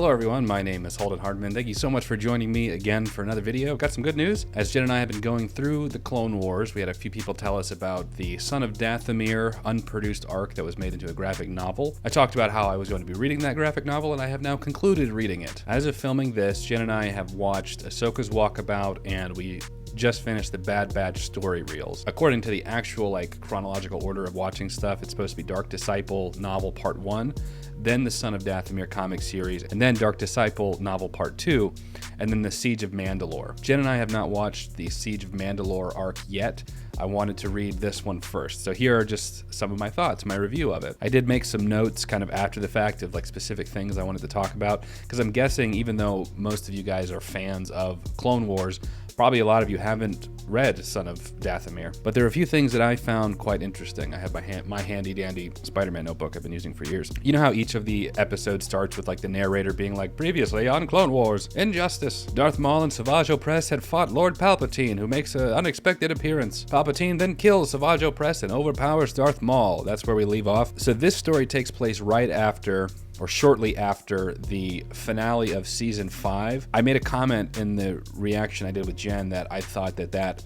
Hello everyone, my name is Holden Hardman. Thank you so much for joining me again for another video. Got some good news. As Jen and I have been going through the Clone Wars, we had a few people tell us about the Son of Dathomir unproduced arc that was made into a graphic novel. I talked about how I was going to be reading that graphic novel, and I have now concluded reading it. As of filming this, Jen and I have watched Ahsoka's Walkabout, and we just finished the Bad Batch story reels. According to the actual chronological order of watching stuff, it's supposed to be Dark Disciple novel part 1, then the Son of Dathomir comic series, and then Dark Disciple novel part 2, and then the Siege of Mandalore. Jen and I have not watched the Siege of Mandalore arc yet. I wanted to read this one first. So here are just some of my thoughts, my review of it. I did make some notes kind of after the fact of specific things I wanted to talk about, because I'm guessing even though most of you guys are fans of Clone Wars, probably a lot of you haven't read Son of Dathomir, but there are a few things that I found quite interesting. I have my handy dandy Spider-Man notebook I've been using for years. You know how each of the episodes starts with the narrator being like, previously on Clone Wars, Injustice. Darth Maul and Savage Opress had fought Lord Palpatine, who makes an unexpected appearance. Palpatine then kills Savage Opress and overpowers Darth Maul. That's where we leave off. So this story takes place right after, or shortly after, the finale of season 5. I made a comment in the reaction I did with Jen that I thought that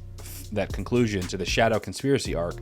conclusion to the Shadow Conspiracy arc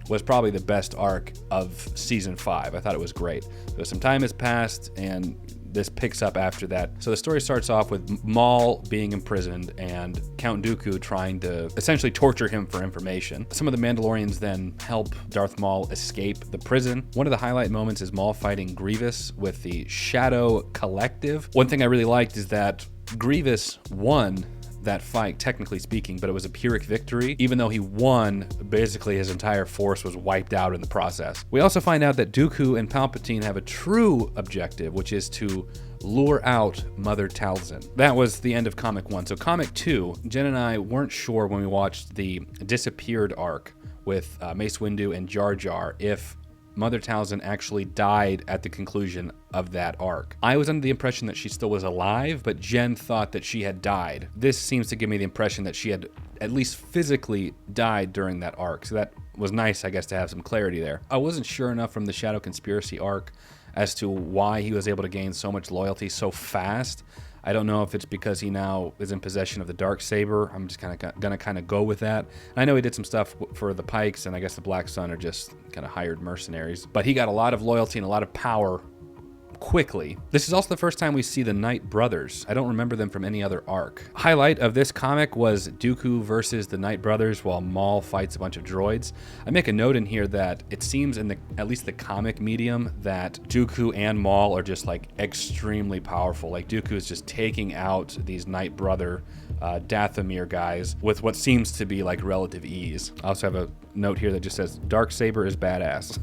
was probably the best arc of season 5. I thought it was great. So some time has passed and this picks up after that. So the story starts off with Maul being imprisoned and Count Dooku trying to essentially torture him for information. Some of the Mandalorians then help Darth Maul escape the prison. One of the highlight moments is Maul fighting Grievous with the Shadow Collective. One thing I really liked is that Grievous won that fight, technically speaking, but it was a Pyrrhic victory. Even though he won, basically his entire force was wiped out in the process. We also find out that Dooku and Palpatine have a true objective, which is to lure out Mother Talzin. That was the end of comic 1. So comic 2, Jen and I weren't sure when we watched the Disappeared arc with Mace Windu and Jar Jar if Mother Talzin actually died at the conclusion of that arc. I was under the impression that she still was alive, but Jen thought that she had died. This seems to give me the impression that she had at least physically died during that arc. So that was nice, I guess, to have some clarity there. I wasn't sure enough from the Shadow Conspiracy arc as to why he was able to gain so much loyalty so fast. I don't know if it's because he now is in possession of the Darksaber. I'm just gonna go with that. I know he did some stuff for the Pikes, and I guess the Black Sun are just kind of hired mercenaries. But he got a lot of loyalty and a lot of power quickly. This is also the first time we see the Night Brothers. I don't remember them from any other arc. Highlight of this comic was Dooku versus the Night Brothers while Maul fights a bunch of droids. I make a note in here that it seems in at least the comic medium that Dooku and Maul are just extremely powerful. Dooku is just taking out these Night Brother Dathomir guys with what seems to be relative ease. I also have a note here that just says Darksaber is badass.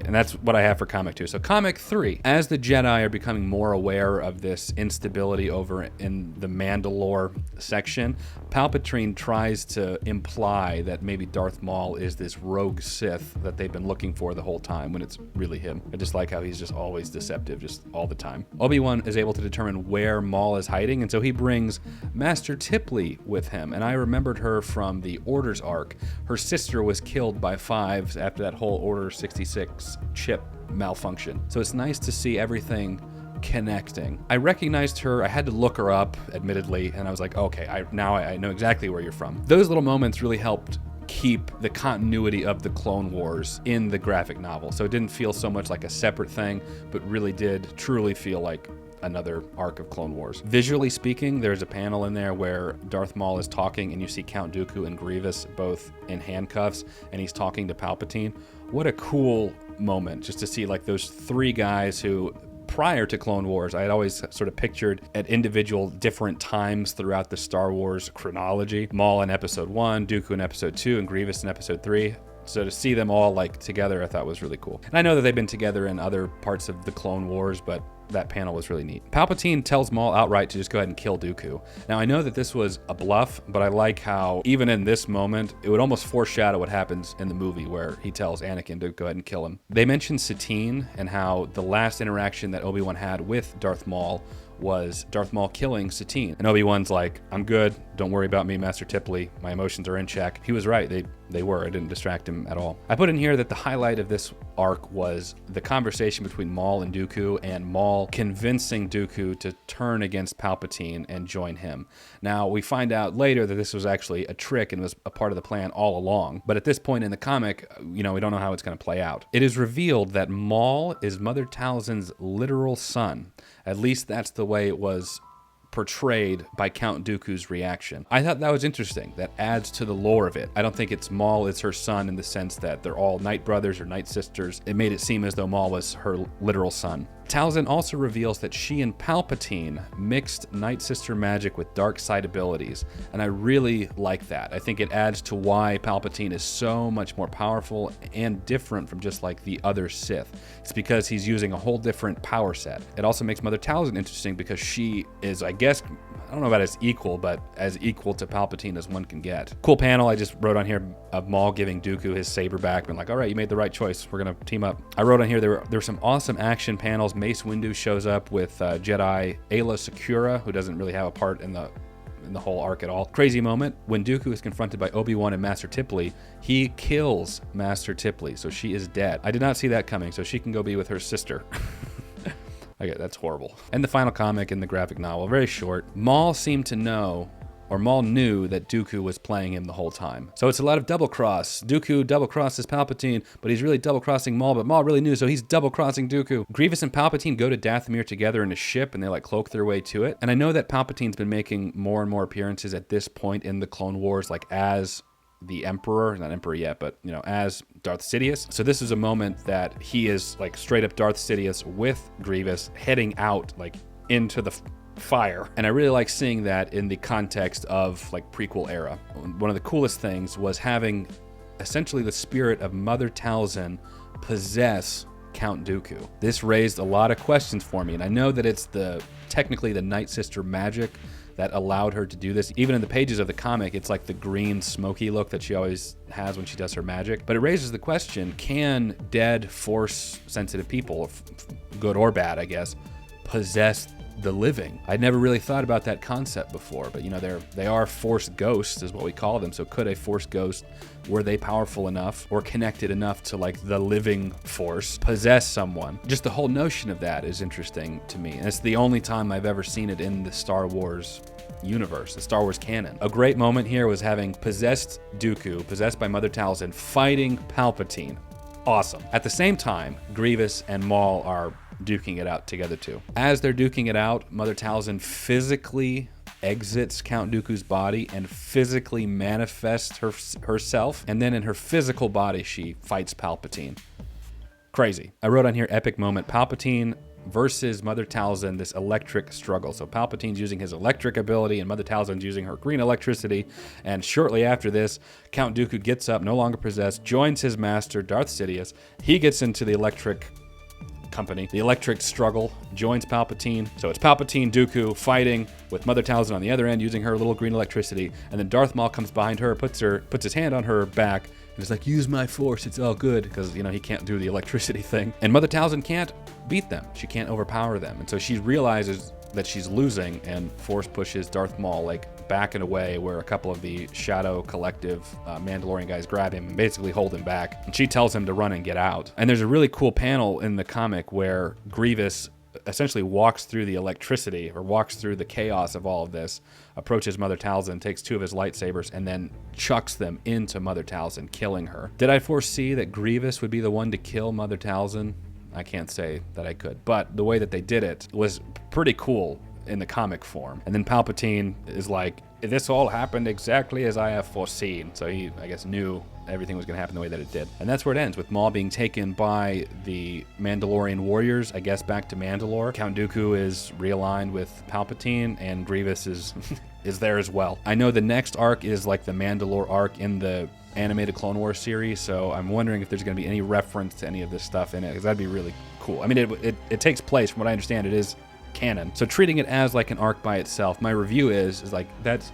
And that's what I have for comic 2. So comic 3, as the Jedi are becoming more aware of this instability over in the Mandalore section, Palpatine tries to imply that maybe Darth Maul is this rogue Sith that they've been looking for the whole time when it's really him. I just like how he's just always deceptive, just all the time. Obi-Wan is able to determine where Maul is hiding, and so he brings Master Tipley with him. And I remembered her from the Orders arc. Her sister was killed by Fives after that whole Order 66 chip malfunction. So it's nice to see everything connecting. I recognized her. I had to look her up, admittedly, and I was like, okay, now I know exactly where you're from. Those little moments really helped keep the continuity of the Clone Wars in the graphic novel. So it didn't feel so much like a separate thing, but really did truly feel like another arc of Clone Wars. Visually speaking, there's a panel in there where Darth Maul is talking and you see Count Dooku and Grievous both in handcuffs and he's talking to Palpatine. What a cool moment just to see those three guys who, prior to Clone Wars, I had always sort of pictured at individual different times throughout the Star Wars chronology. Maul in episode 1, Dooku in episode 2, and Grievous in episode 3. So to see them all together, I thought was really cool. And I know that they've been together in other parts of the Clone Wars, but that panel was really neat. Palpatine tells Maul outright to just go ahead and kill Dooku. Now I know that this was a bluff, but I like how even in this moment, it would almost foreshadow what happens in the movie where he tells Anakin to go ahead and kill him. They mentioned Satine and how the last interaction that Obi-Wan had with Darth Maul was Darth Maul killing Satine. And Obi-Wan's like, I'm good. Don't worry about me, Master Tipley. My emotions are in check. He was right. They were. It didn't distract him at all. I put in here that the highlight of this arc was the conversation between Maul and Dooku, and Maul convincing Dooku to turn against Palpatine and join him. Now, we find out later that this was actually a trick and was a part of the plan all along, but at this point in the comic, we don't know how it's going to play out. It is revealed that Maul is Mother Talzin's literal son. At least that's the way it was portrayed by Count Dooku's reaction. I thought that was interesting. That adds to the lore of it. I don't think it's Maul is her son in the sense that they're all Night brothers or Night sisters. It made it seem as though Maul was her literal son. Talzin also reveals that she and Palpatine mixed Night Sister magic with dark side abilities, and I really like that. I think it adds to why Palpatine is so much more powerful and different from just like the other Sith. It's because he's using a whole different power set. It also makes Mother Talzin interesting because she is, I guess, I don't know about as equal, but as equal to Palpatine as one can get. Cool panel I just wrote on here of Maul giving Dooku his saber back, being like, all right, you made the right choice. We're gonna team up. I wrote on here there were some awesome action panels. Mace Windu shows up with Jedi Aayla Secura, who doesn't really have a part in the whole arc at all. Crazy moment. When Dooku is confronted by Obi-Wan and Master Tipley, he kills Master Tipley, so she is dead. I did not see that coming, so she can go be with her sister. Okay, that's horrible. And the final comic in the graphic novel, very short. Maul seemed to know, or Maul knew that Dooku was playing him the whole time. So it's a lot of double cross. Dooku double crosses Palpatine, but he's really double crossing Maul, but Maul really knew, so he's double crossing Dooku. Grievous and Palpatine go to Dathomir together in a ship, and they like cloak their way to it. And I know that Palpatine's been making more and more appearances at this point in the Clone Wars, like as the Emperor, not Emperor yet, but as Darth Sidious. So this is a moment that he is like straight up Darth Sidious with Grievous heading out like into the fire. And I really like seeing that in the context of like prequel era. One of the coolest things was having essentially the spirit of Mother Talzin possess Count Dooku. This raised a lot of questions for me, and I know that it's technically the Night Sister magic that allowed her to do this. Even in the pages of the comic, it's like the green smoky look that she always has when she does her magic. But it raises the question, can dead Force sensitive people, good or bad I guess, possess the living? I'd never really thought about that concept before, but they are Force ghosts is what we call them. So could a Force ghost, were they powerful enough or connected enough to like the living Force, possess someone? Just the whole notion of that is interesting to me, and it's the only time I've ever seen it in the Star Wars universe, the Star Wars canon. A great moment here was having possessed Dooku, possessed by Mother Talzin, fighting Palpatine. Awesome. At the same time, Grievous and Maul are duking it out together too. As they're duking it out, Mother Talzin physically exits Count Dooku's body and physically manifests herself, and then in her physical body she fights Palpatine. Crazy. I wrote on here, epic moment, Palpatine versus Mother Talzin, this electric struggle. So Palpatine's using his electric ability and Mother Talzin's using her green electricity, and shortly after this, Count Dooku gets up, no longer possessed, joins his master, Darth Sidious. He gets into the electric company, the electric struggle, joins Palpatine. So it's Palpatine, Dooku fighting with Mother Talzin on the other end using her little green electricity, and then Darth Maul comes behind her, puts his hand on her back, and is like, use my force, it's all good, because he can't do the electricity thing. And Mother Talzin can't beat them. She can't overpower them. And so she realizes that she's losing and force pushes Darth Maul like back and away, where a couple of the Shadow Collective Mandalorian guys grab him and basically hold him back. And she tells him to run and get out. And there's a really cool panel in the comic where Grievous essentially walks through the electricity, or walks through the chaos of all of this, approaches Mother Talzin, takes two of his lightsabers, and then chucks them into Mother Talzin, killing her. Did I foresee that Grievous would be the one to kill Mother Talzin? I can't say that I could, but the way that they did it was pretty cool in the comic form. And then Palpatine is like, this all happened exactly as I have foreseen. So he, I guess, knew everything was going to happen the way that it did. And that's where it ends, with Maul being taken by the Mandalorian warriors, I guess, back to Mandalore. Count Dooku is realigned with Palpatine, and Grievous is there as well. I know the next arc is like the Mandalore arc in the animated Clone Wars series, so I'm wondering if there's going to be any reference to any of this stuff in it, because that'd be really cool. I mean, it takes place, from what I understand, it is canon. So treating it as like an arc by itself, my review is like, that's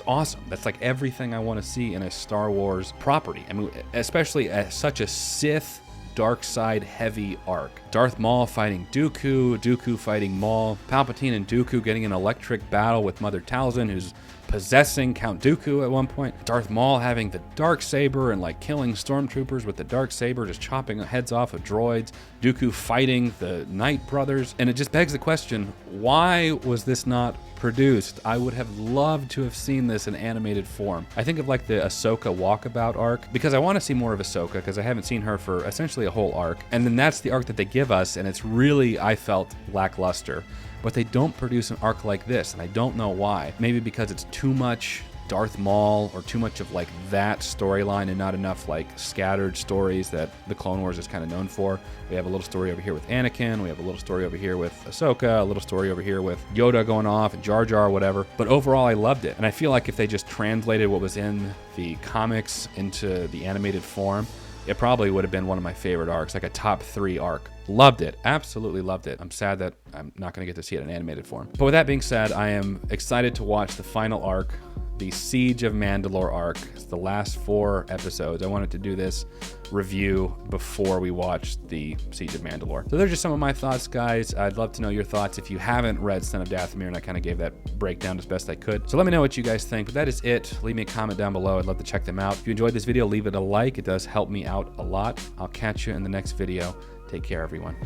awesome. That's like everything I want to see in a Star Wars property. I mean, especially as such a Sith dark side heavy arc. Darth Maul fighting Dooku, Dooku fighting Maul, Palpatine and Dooku getting an electric battle with Mother Talzin, who's possessing Count Dooku at one point. Darth Maul having the Darksaber and like killing stormtroopers with the Darksaber, just chopping heads off of droids. Dooku fighting the Knight brothers. And it just begs the question, why was this not produced? I would have loved to have seen this in animated form. I think of like the Ahsoka walkabout arc, because I want to see more of Ahsoka, because I haven't seen her for essentially a whole arc. And then that's the arc that they give us, and it's really, I felt, lackluster. But they don't produce an arc like this, and I don't know why. Maybe because it's too much Darth Maul or too much of like that storyline and not enough like scattered stories that the Clone Wars is kind of known for. We have a little story over here with Anakin, we have a little story over here with Ahsoka, a little story over here with Yoda going off and Jar Jar, whatever. But overall, I loved it. And I feel like if they just translated what was in the comics into the animated form, it probably would have been one of my favorite arcs, like a top 3 arc. Loved it. Absolutely loved it. I'm sad that I'm not going to get to see it in animated form. But with that being said, I am excited to watch the final arc, the Siege of Mandalore arc. It's the last 4 episodes. I wanted to do this review before we watch the Siege of Mandalore. So they're just some of my thoughts, guys. I'd love to know your thoughts if you haven't read Son of Dathomir, and I kind of gave that breakdown as best I could. So let me know what you guys think. But that is it. Leave me a comment down below. I'd love to check them out. If you enjoyed this video, leave it a like. It does help me out a lot. I'll catch you in the next video. Take care, everyone.